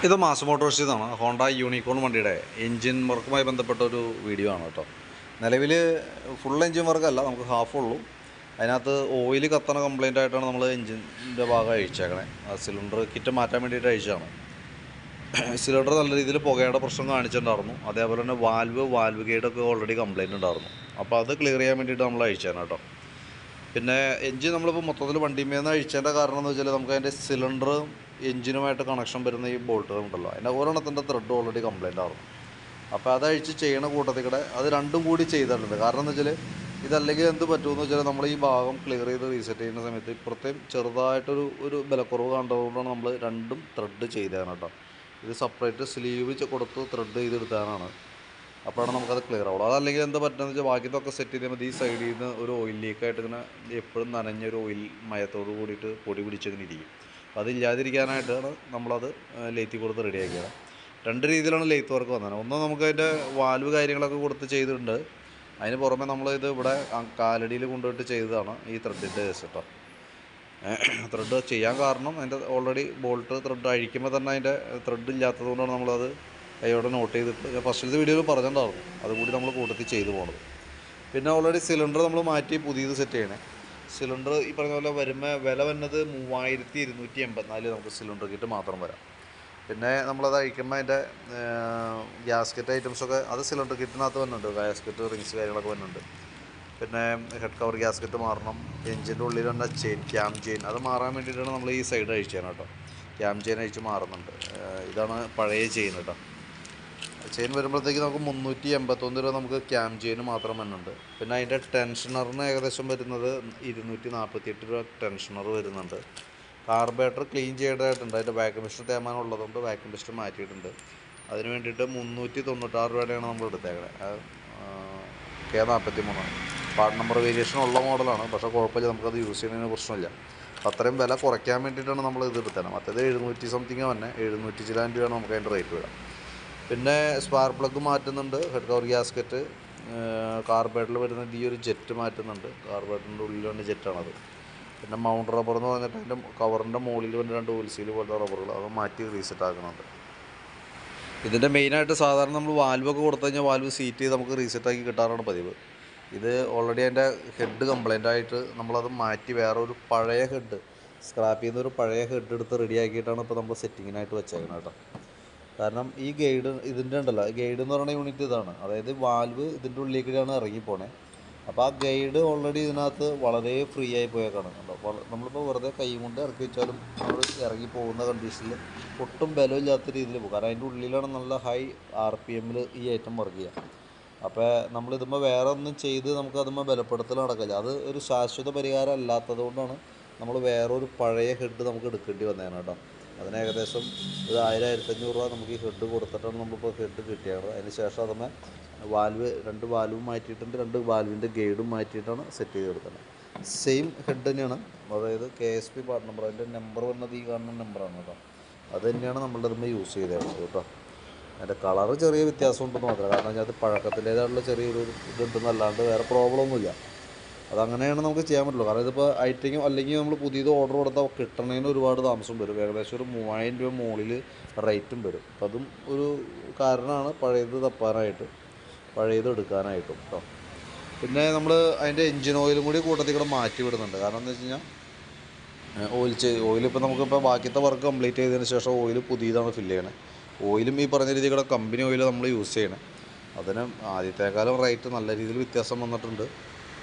ഇത് മാസ് മോട്ടോഴ്സിൽ നിന്നാണ് Honda unicorn വണ്ടിയുടെ എൻജിൻ വർക്കുമായി ബന്ധപ്പെട്ട ഒരു വീഡിയോ ആണ് കേട്ടോ. നിലവിൽ ഫുൾ എൻജിൻ വർക്കല്ല, നമുക്ക് ഹാഫ് ഉള്ളൂ. അതിനകത്ത് ഓയിൽ കത്തണ കംപ്ലയിൻ്റ് ആയിട്ടാണ് നമ്മൾ എൻജിൻ്റെ ഭാഗം അഴിച്ചേക്കണേ. ആ സിലിണ്ടർ കിറ്റ് മാറ്റാൻ വേണ്ടിയിട്ട് അഴിച്ചതാണ്. സിലിണ്ടർ നല്ല രീതിയിൽ പുകയുടെ പ്രശ്നം കാണിച്ചിട്ടുണ്ടായിരുന്നു. അതേപോലെ തന്നെ വാൽവ് ഗൈഡൊക്കെ ഓൾറെഡി കംപ്ലയിൻ്റ് ഉണ്ടായിരുന്നു. അപ്പോൾ അത് ക്ലിയർ ചെയ്യാൻ വേണ്ടിയിട്ട് നമ്മൾ അഴിച്ചതാണ് കേട്ടോ. പിന്നെ എൻജിൻ നമ്മളിപ്പോൾ മൊത്തത്തിൽ വണ്ടിമേന്ന് അഴിച്ചതിൻ്റെ കാരണം എന്ന് വെച്ചാൽ നമുക്ക് അതിൻ്റെ സിലിണ്ടർ എൻജിനുമായിട്ട് കണക്ഷൻ വരുന്ന ഈ ബോൾട്ടുകൾ ഉണ്ടല്ലോ, അതിൻ്റെ ഒരെണ്ണത്തിൻ്റെ ത്രെഡ് ഓൾറെഡി കംപ്ലയിൻ്റ് ആവും. അപ്പോൾ അതഴിച്ച് ചെയ്യണ കൂട്ടത്തിൽ കൂടെ അത് രണ്ടും കൂടി ചെയ്തിട്ടുണ്ട്. കാരണം എന്ന് വെച്ചാൽ ഇതല്ലെങ്കിൽ എന്ത് പറ്റുമെന്ന് വെച്ചാൽ നമ്മൾ ഈ ഭാഗം ക്ലിയർ ചെയ്ത് റീസെറ്റ് ചെയ്യുന്ന സമയത്ത് ഇപ്പുറത്തേയും ചെറുതായിട്ടൊരു ബലക്കുറവ് കണ്ടതുകൊണ്ടാണ് നമ്മൾ രണ്ടും ത്രെഡ് ചെയ്തതാണ് കേട്ടോ. ഇത് സെപ്പറേറ്റ് സ്ലീവ് കൊടുത്ത് ത്രെഡ് ചെയ്തെടുത്താനാണ്. അപ്പോഴാണ് നമുക്കത് ക്ലിയർ ആവുള്ളൂ. അതല്ലെങ്കിൽ എന്താ പറ്റുന്നത് വെച്ചാൽ ബാക്കിയതൊക്കെ സെറ്റ് ചെയ്ത് മതി. ഈ സൈഡിൽ നിന്ന് ഒരു ഓയിൽ ലീക്കായിട്ട് ഇങ്ങനെ എപ്പോഴും നനഞ്ഞൊരു ഓയിൽ മയത്തോട് കൂടിയിട്ട് പൊടി പിടിച്ചിങ്ങനെ ഇരിക്കും. അപ്പോൾ അതില്ലാതിരിക്കാനായിട്ടാണ് നമ്മളത് ലേത്തി കൊടുത്ത് റെഡിയാക്കിയത്. രണ്ട് രീതിയിലാണ് ലേത്ത് വർക്ക് വന്നത്. ഒന്ന് നമുക്കതിൻ്റെ വാൽവ് കാര്യങ്ങളൊക്കെ കൊടുത്ത് ചെയ്തിട്ടുണ്ട്. അതിന് പുറമെ നമ്മളിത് ഇവിടെ കാലടിയിൽ കൊണ്ടുപോയിട്ട് ചെയ്തതാണ് ഈ ത്രെഡിൻ്റെ കേസ് കേട്ടോ. ത്രെഡ് ചെയ്യാൻ കാരണം അതിൻ്റെ ഓൾറെഡി ബോൾട്ട് ത്രെഡ് അഴിക്കുമ്പോൾ തന്നെ അതിൻ്റെ ത്രെഡ് ഇല്ലാത്തത് കൊണ്ടാണ് നമ്മളത് കൈയോടെ നോട്ട് ചെയ്തിട്ട് ഫസ്റ്റിലത്തെ വീഡിയോയിൽ പറഞ്ഞിട്ടുണ്ടായിരുന്നു. അതുകൂടി നമ്മൾ കൂട്ടത്തിൽ ചെയ്തു പോകണത്. പിന്നെ ഓൾറെഡി സിലിണ്ടർ നമ്മൾ മാറ്റി പുതിയത് സെറ്റ് ചെയ്യണേ. സിലിണ്ടർ ഈ പറഞ്ഞ പോലെ വരുമ്പോൾ വില വരുന്നത് 3284 നമുക്ക് സിലിണ്ടർ കിറ്റ് മാത്രം വരാം. പിന്നെ നമ്മളത് അഴിക്കുമ്പോൾ അതിൻ്റെ ഗ്യാസ്കറ്റ് ഐറ്റംസൊക്കെ അത് സിലിണ്ടർ കിറ്റിനകത്ത് വരുന്നുണ്ട്. ഗ്യാസ്കറ്റ് റിങ്സ് കാര്യങ്ങളൊക്കെ വരുന്നുണ്ട്. പിന്നെ ഹെഡ് കവർ ഗ്യാസ്കറ്റ് മാറണം. എൻജിൻ്റെ ഉള്ളിൽ തന്നെ ക്യാം ചെയിൻ അത് മാറാൻ വേണ്ടിയിട്ടാണ് നമ്മൾ ഈ സൈഡ് അഴിച്ചത് കേട്ടോ. ക്യാം ചെയിൻ അഴിച്ച് മാറുന്നുണ്ട്. ഇതാണ് പഴയ ചെയിൻ കേട്ടോ. ചെയിൻ വരുമ്പോഴത്തേക്ക് നമുക്ക് 381 രൂപ നമുക്ക് ക്യാം ചെയിന് മാത്രം വരുന്നുണ്ട്. പിന്നെ അതിൻ്റെ ടെൻഷനറിന് ഏകദേശം വരുന്നത് 248 രൂപ ടെൻഷനർ വരുന്നുണ്ട്. കാർബറേറ്റർ ക്ലീൻ ചെയ്യേണ്ടതായിട്ടുണ്ട്. അതിൻ്റെ വാക്യൂം പിസ്റ്റൺ തേമാനം ഉള്ളതുകൊണ്ട് വാക്യൂം പിസ്റ്റൺ മാറ്റിയിട്ടുണ്ട്. അതിന് വേണ്ടിയിട്ട് 396 രൂപയുടെയാണ് നമ്മൾ എടുത്തേക്കണത്. K43 പാർട്ട് നമ്പർ വേരിയേഷൻ ഉള്ള മോഡലാണ്. പക്ഷേ കുഴപ്പമില്ല, നമുക്കത് യൂസ് ചെയ്യുന്നതിന് പ്രശ്നമില്ല. അത്രയും വില കുറയ്ക്കാൻ വേണ്ടിയിട്ടാണ് നമ്മൾ ഇത് എടുത്തത്. മറ്റേത് 700 സംതിങ് തന്നെ, 700 ചില്ലാൻ രൂപയാണ് നമുക്ക് അതിൻ്റെ റേറ്റ് വരാം. പിന്നെ സ്പാർക്ക് പ്ലഗ് മാറ്റുന്നുണ്ട്. ഹെഡ് കവർ ഗ്യാസ്കറ്റ് കാർബറേറ്ററിൽ വരുന്നത് ഈ ഒരു ജെറ്റ് മാറ്റുന്നുണ്ട്. കാർബറേറ്ററിൻ്റെ ഉള്ളിലാണ് ജെറ്റാണത്. പിന്നെ മൗണ്ട് റബ്ബർ എന്ന് പറഞ്ഞിട്ട് അതിൻ്റെ കവറിൻ്റെ മുകളിൽ വരുന്ന 2 ഓയിൽ സീൽ പോലത്തെ റബ്ബറുകൾ അത് മാറ്റി റീസെറ്റ് ആക്കുന്നുണ്ട്. ഇതിൻ്റെ മെയിനായിട്ട് സാധാരണ നമ്മൾ വാൽവൊക്കെ കൊടുത്തു കഴിഞ്ഞാൽ വാൽവ് സീറ്റ് ചെയ്ത് നമുക്ക് റീസെറ്റാക്കി കിട്ടാറാണ് പതിവ്. ഇത് ഓൾറെഡി അതിൻ്റെ ഹെഡ് കംപ്ലയിൻ്റ് ആയിട്ട് നമ്മളത് മാറ്റി വേറെ ഒരു പഴയ ഹെഡ് സ്ക്രാപ്പ് ചെയ്യുന്ന ഒരു പഴയ ഹെഡ് എടുത്ത് റെഡിയാക്കിയിട്ടാണ് ഇപ്പോൾ നമ്മൾ സെറ്റിങ്ങിനായിട്ട് വെച്ചേക്കുന്നത് കേട്ടോ. കാരണം ഈ ഗൈഡ് ഇതിൻ്റെ ഉണ്ടല്ലോ, ഗൈഡ് എന്ന് പറയുന്ന യൂണിറ്റ് ഇതാണ്. അതായത് വാൽവ് ഇതിൻ്റെ ഉള്ളിലേക്കാണ് ഇറങ്ങിപ്പോണേ. അപ്പോൾ ആ ഗൈഡ് ഓൾറെഡി ഇതിനകത്ത് വളരെ ഫ്രീ ആയി പോയേക്കാണ്. നമ്മളിപ്പോൾ വെറുതെ കൈ കൊണ്ട് ഇറക്കി വെച്ചാലും നമ്മൾ ഇറങ്ങി പോകുന്ന കണ്ടീഷനിൽ ഒട്ടും ബലമില്ലാത്ത രീതിയിൽ പോകും. കാരണം അതിൻ്റെ ഉള്ളിലാണ് നല്ല ഹൈ RPM ഈ ഐറ്റം വർക്ക് ചെയ്യുക. അപ്പോൾ നമ്മളിതുമ്പോൾ വേറെ ഒന്നും ചെയ്ത് നമുക്ക് അതുമ്പോൾ ബലപ്പെടുത്തൽ നടക്കില്ല. അത് ഒരു ശാശ്വത പരിഹാരം അല്ലാത്തത് കൊണ്ടാണ് നമ്മൾ വേറൊരു പഴയ ഹെഡ് നമുക്ക് എടുക്കേണ്ടി വന്നേനെ കേട്ടോ. അതിന് ഏകദേശം ഒരു 1000-1500 രൂപ നമുക്ക് ഈ ഹെഡ് കൊടുത്തിട്ടാണ് നമ്മളിപ്പോൾ ഹെഡ് കിട്ടിയത്. അതിന് ശേഷം അതുമ്പോൾ രണ്ട് വാൽവും മാറ്റിയിട്ടുണ്ട്. 2 വാൽവിൻ്റെ ഗൈഡും മാറ്റിയിട്ടാണ് സെറ്റ് ചെയ്ത് കൊടുക്കുന്നത്. സെയിം ഹെഡ് തന്നെയാണ്. അതായത് KSP പാർട്ട് നമ്പർ, അതിൻ്റെ നമ്പർ വന്നത് ഈ കാണുന്ന നമ്പറാണ് കേട്ടോ. അത് തന്നെയാണ് നമ്മളുടെ അതുമ്പോൾ യൂസ് ചെയ്തത് കേട്ടോ. അതിൻ്റെ കളറ് ചെറിയ വ്യത്യാസം ഉണ്ടെന്ന് മാത്രമേ. കാരണം അതിനകത്ത് പഴക്കത്തിൻ്റേതായിട്ടുള്ള ചെറിയൊരു ഇതുണ്ടെന്നല്ലാണ്ട് വേറെ പ്രോബ്ലം ഒന്നുമില്ല. അതങ്ങനെയാണ് നമുക്ക് ചെയ്യാൻ പറ്റുള്ളൂ. കാരണം ഇതിപ്പോൾ ഐറ്റം അല്ലെങ്കിൽ നമ്മൾ പുതിയത് ഓർഡർ കൊടുത്താൽ കിട്ടണതിന് ഒരുപാട് താമസം വരും. ഏകദേശം ഒരു 3000 രൂപ മുകളിൽ റേറ്റും വരും. അപ്പം അതും ഒരു കാരണമാണ് പഴയത് തപ്പാനായിട്ട്, പഴയത് എടുക്കാനായിട്ടും കേട്ടോ. പിന്നെ നമ്മൾ അതിൻ്റെ എൻജിൻ ഓയിലും കൂടി കൂട്ടത്തിൽ കൂടെ മാറ്റി വിടുന്നുണ്ട്. കാരണം എന്താ വെച്ച് കഴിഞ്ഞാൽ ഓയിൽ ഇപ്പോൾ നമുക്കിപ്പോൾ ബാക്കിയത്തെ വർക്ക് കംപ്ലീറ്റ് ചെയ്തതിന് ശേഷം ഓയിൽ പുതിയതാണ് ഫില്ല് ചെയ്യണത്. ഓയിലും ഈ പറഞ്ഞ രീതിയിൽ കമ്പനി ഓയിൽ നമ്മൾ യൂസ് ചെയ്യണം. അതിന് ആദ്യത്തെക്കാലം റേറ്റ് നല്ല രീതിയിൽ വ്യത്യാസം വന്നിട്ടുണ്ട്.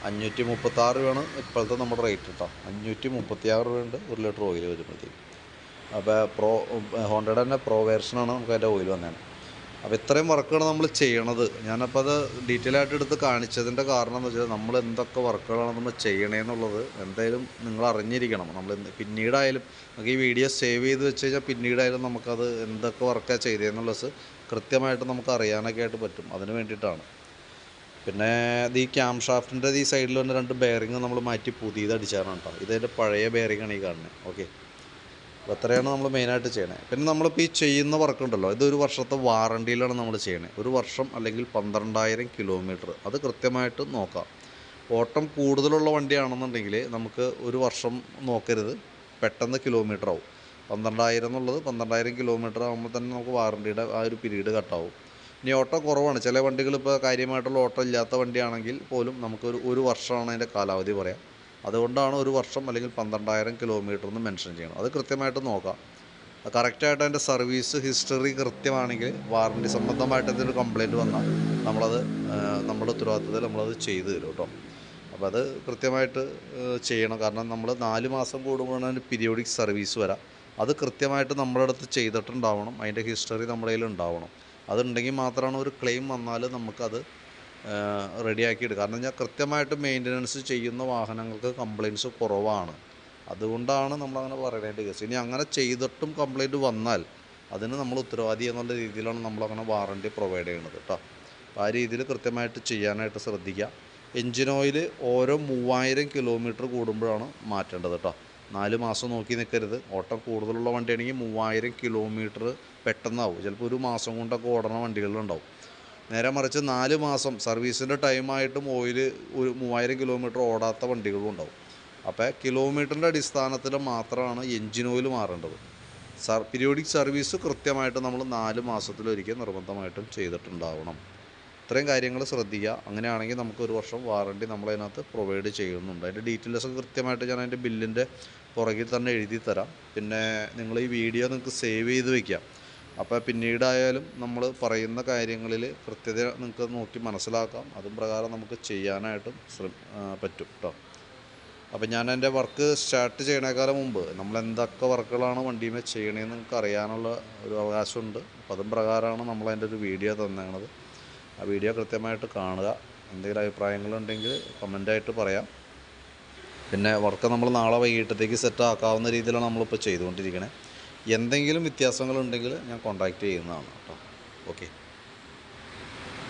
536 രൂപയാണ് ഇപ്പോഴത്തെ നമ്മുടെ റേറ്റ് കേട്ടോ. 536 രൂപയുണ്ട് 1 ലിറ്റർ ഓയിൽ വരുമ്പോഴത്തേക്ക്. അപ്പോൾ ഹോണ്ടയുടെ തന്നെ പ്രോ വേർഷനാണ് നമുക്ക് അതിൻ്റെ ഓയിൽ വന്നത്. അപ്പോൾ ഇത്രയും വർക്കുകൾ നമ്മൾ ചെയ്യണത്. ഞാനപ്പോൾ അത് ഡീറ്റെയിൽ ആയിട്ട് എടുത്ത് കാണിച്ചതിൻ്റെ കാരണം എന്ന് വെച്ചാൽ നമ്മൾ എന്തൊക്കെ വർക്കുകളാണ് നമ്മൾ ചെയ്യണേന്നുള്ളത് എന്തായാലും നിങ്ങൾ അറിഞ്ഞിരിക്കണം. നമ്മൾ പിന്നീടായാലും നമുക്ക് ഈ വീഡിയോ സേവ് ചെയ്ത് വെച്ച് കഴിഞ്ഞാൽ പിന്നീടായാലും നമുക്കത് എന്തൊക്കെ വർക്കാണ് ചെയ്തതെന്നുള്ളത് കൃത്യമായിട്ട് നമുക്ക് അറിയാനൊക്കെ ആയിട്ട് പറ്റും. അതിന് വേണ്ടിയിട്ടാണ്. പിന്നെ ഈ ക്യാം ഷാഫ്റ്റിൻ്റെ ഈ സൈഡിൽ വന്ന 2 ബെയറിങ് നമ്മൾ മാറ്റി പുതിയത് അടിച്ചാണ് കേട്ടോ. ഇതിൻ്റെ പഴയ ബെയറിങ്ങാണ് ഈ കാണുന്നത്. ഓക്കെ, അപ്പോൾ അത്രയാണ് നമ്മൾ മെയിനായിട്ട് ചെയ്യണത്. പിന്നെ നമ്മളിപ്പോൾ ഈ ചെയ്യുന്ന വർക്കുണ്ടല്ലോ, ഇതൊരു വർഷത്തെ വാറണ്ടിയിലാണ് നമ്മൾ ചെയ്യണത്. 1 വർഷം അല്ലെങ്കിൽ 12,000 കിലോമീറ്റർ അത് കൃത്യമായിട്ട് നോക്കാം. ഓട്ടം കൂടുതലുള്ള വണ്ടിയാണെന്നുണ്ടെങ്കിൽ നമുക്ക് 1 വർഷം നോക്കരുത്, പെട്ടെന്ന് കിലോമീറ്റർ ആവും. 12,000 എന്നുള്ളത് 12,000 കിലോമീറ്റർ ആകുമ്പോൾ തന്നെ നമുക്ക് വാറണ്ടിയുടെ ആ ഒരു പീരീഡ് കട്ടാവും. ഇനി ഓട്ടോ കുറവാണ്, ചില വണ്ടികൾ ഇപ്പോൾ കാര്യമായിട്ടുള്ള ഓട്ടോ ഇല്ലാത്ത വണ്ടിയാണെങ്കിൽ പോലും നമുക്കൊരു 1 വർഷമാണ് അതിൻ്റെ കാലാവധി പറയാം. അതുകൊണ്ടാണ് 1 വർഷം അല്ലെങ്കിൽ 12,000 കിലോമീറ്റർ എന്ന് മെൻഷൻ ചെയ്യണം. അത് കൃത്യമായിട്ട് നോക്കാം. കറക്റ്റായിട്ട് അതിൻ്റെ സർവീസ് ഹിസ്റ്ററി കൃത്യമാണെങ്കിൽ വാറണ്ടി സംബന്ധമായിട്ട് എന്തെങ്കിലും കംപ്ലയിൻറ്റ് വന്നാൽ നമ്മളത് നമ്മുടെ ഉത്തരവാദിത്തത്തിൽ നമ്മളത് ചെയ്തു തരും കേട്ടോ. അപ്പോൾ അത് കൃത്യമായിട്ട് ചെയ്യണം. കാരണം നമ്മൾ 4 മാസം കൂടുമ്പോഴാണ് പീരിയോഡിക് സർവീസ് വരാം. അത് കൃത്യമായിട്ട് നമ്മുടെ അടുത്ത് ചെയ്തിട്ടുണ്ടാവണം, അതിൻ്റെ ഹിസ്റ്ററി നമ്മുടെ കയ്യിൽ ഉണ്ടാവണം. അതുണ്ടെങ്കിൽ മാത്രമാണ് ഒരു ക്ലെയിം വന്നാൽ നമുക്കത് റെഡിയാക്കി എടുക്കുക. കാരണം ഞാൻ കൃത്യമായിട്ട് മെയിൻ്റനൻസ് ചെയ്യുന്ന വാഹനങ്ങൾക്ക് കംപ്ലയിൻറ്റ്സ് കുറവാണ്. അതുകൊണ്ടാണ് നമ്മളങ്ങനെ പറയേണ്ട കേസ്. ഇനി അങ്ങനെ ചെയ്തിട്ടും കംപ്ലയിൻറ്റ് വന്നാൽ അതിന് നമ്മൾ ഉത്തരവാദി എന്നുള്ള രീതിയിലാണ് നമ്മളങ്ങനെ വാറണ്ടി പ്രൊവൈഡ് ചെയ്യുന്നത് കേട്ടോ. അപ്പോൾ ആ രീതിയിൽ കൃത്യമായിട്ട് ചെയ്യാനായിട്ട് ശ്രദ്ധിക്കുക. എൻജിൻ ഓയിൽ ഓരോ 3000 കിലോമീറ്റർ കൂടുമ്പോഴാണ് മാറ്റേണ്ടത് കേട്ടോ. 4 മാസം നോക്കി നിൽക്കരുത്. ഓട്ടം കൂടുതലുള്ള വണ്ടിയാണെങ്കിൽ 3000 കിലോമീറ്റർ പെട്ടെന്നാവും. ചിലപ്പോൾ 1 മാസം കൊണ്ടൊക്കെ ഓടുന്ന വണ്ടികളുണ്ടാവും. നേരെ മറിച്ച് 4 മാസം സർവീസിൻ്റെ ടൈമായിട്ടും ഓയിൽ 3000 കിലോമീറ്റർ ഓടാത്ത വണ്ടികളും ഉണ്ടാവും. അപ്പോൾ കിലോമീറ്ററിൻ്റെ അടിസ്ഥാനത്തിൽ മാത്രമാണ് എൻജിൻ ഓയിൽ മാറേണ്ടത്. പീരിയോഡിക് സർവീസ് കൃത്യമായിട്ട് നമ്മൾ 4 മാസത്തിലൊരിക്കൽ നിർബന്ധമായിട്ടും ചെയ്തിട്ടുണ്ടാവണം. ഇത്രയും കാര്യങ്ങൾ ശ്രദ്ധിക്കുക. അങ്ങനെയാണെങ്കിൽ നമുക്ക് 1 വർഷം വാറണ്ടി നമ്മളതിനകത്ത് പ്രൊവൈഡ് ചെയ്യുന്നുണ്ട്. അതിൻ്റെ ഡീറ്റെയിൽസ് കൃത്യമായിട്ട് ഞാൻ അതിൻ്റെ ബില്ലിൻ്റെ പുറകിൽ തന്നെ എഴുതി തരാം. പിന്നെ നിങ്ങൾ ഈ വീഡിയോ നിങ്ങൾക്ക് സേവ് ചെയ്ത് വയ്ക്കാം. അപ്പോൾ പിന്നീടായാലും നമ്മൾ പറയുന്ന കാര്യങ്ങളിൽ കൃത്യത നിങ്ങൾക്ക് നോക്കി മനസ്സിലാക്കാം. അതും പ്രകാരം നമുക്ക് ചെയ്യാനായിട്ടും പറ്റും കേട്ടോ. അപ്പോൾ ഞാൻ എൻ്റെ വർക്ക് സ്റ്റാർട്ട് ചെയ്യണേക്കാളും മുമ്പ് നമ്മൾ എന്തൊക്കെ വർക്കുകളാണ് വണ്ടിയുമേ ചെയ്യണതെന്ന് നിങ്ങൾക്ക് അറിയാനുള്ള ഒരു അവകാശമുണ്ട്. അപ്പോൾ അതും പ്രകാരമാണ് നമ്മളതിൻ്റെ ഒരു വീഡിയോ തന്നേണത്. ആ വീഡിയോ കൃത്യമായിട്ട് കാണുക. എന്തെങ്കിലും അഭിപ്രായങ്ങളുണ്ടെങ്കിൽ കമൻ്റായിട്ട് പറയാം. പിന്നെ വർക്ക് നമ്മൾ നാളെ വൈകിട്ടത്തേക്ക് സെറ്റ് ആക്കാവുന്ന രീതിയിലാണ് നമ്മളിപ്പോൾ ചെയ്തുകൊണ്ടിരിക്കുന്നത്. എന്തെങ്കിലും വ്യത്യാസങ്ങളുണ്ടെങ്കിൽ ഞാൻ കോൺടാക്റ്റ് ചെയ്യുന്നതാണ് കേട്ടോ. ഓക്കെ.